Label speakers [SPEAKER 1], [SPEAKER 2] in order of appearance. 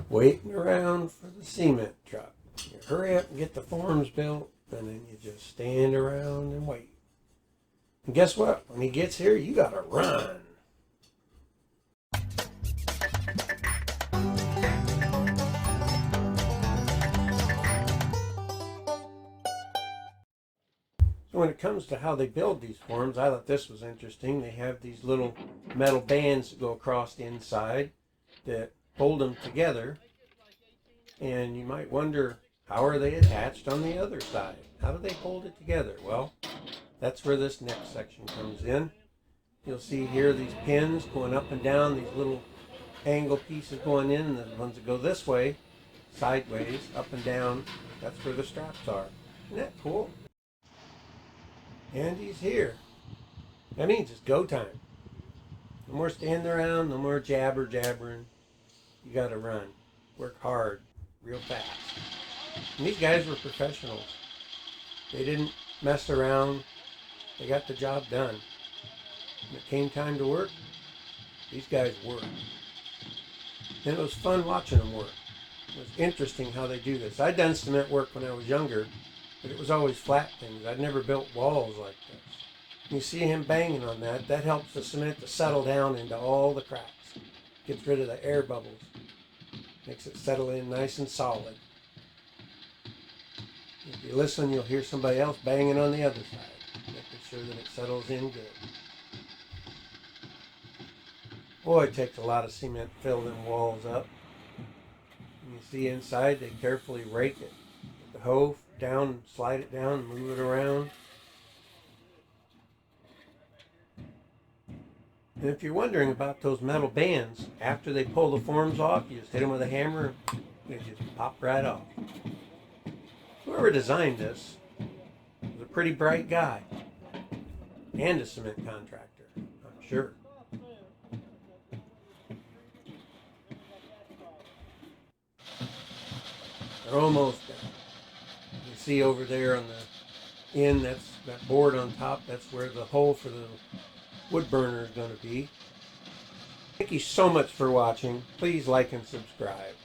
[SPEAKER 1] waiting around for the cement truck. You hurry up and get the forms built, and then you just stand around and wait. And guess what? When he gets here, you gotta run. So when it comes to how they build these forms, I thought this was interesting. They have these little metal bands that go across the inside that hold them together. And you might wonder, how are they attached on the other side? How do they hold it together? Well, that's where this next section comes in. You'll see here these pins going up and down, these little angle pieces going in, and the ones that go this way, sideways, up and down, that's where the straps are. Isn't that cool? And he's here. That means it's go time. No more standing around, no more jabbering. You gotta run. Work hard, real fast. And these guys were professionals. They didn't mess around. They got the job done. When it came time to work, these guys worked. And it was fun watching them work. It was interesting how they do this. I'd done cement work when I was younger, but it was always flat things. I'd never built walls like this. You see him banging on that. That helps the cement to settle down into all the cracks. Gets rid of the air bubbles. Makes it settle in nice and solid. If you listen, you'll hear somebody else banging on the other side, making sure that it settles in good. Boy, it takes a lot of cement to fill them walls up. And you see inside, they carefully rake it with the hoe down, slide it down, move it around. And if you're wondering about those metal bands, after they pull the forms off, you just hit them with a hammer, and they just pop right off. Whoever designed this was a pretty bright guy, and a cement contractor, I'm sure. They're almost done. You see over there on the end, that's that board on top, that's where the hole for the wood burner is going to be. Thank you so much for watching. Please like and subscribe.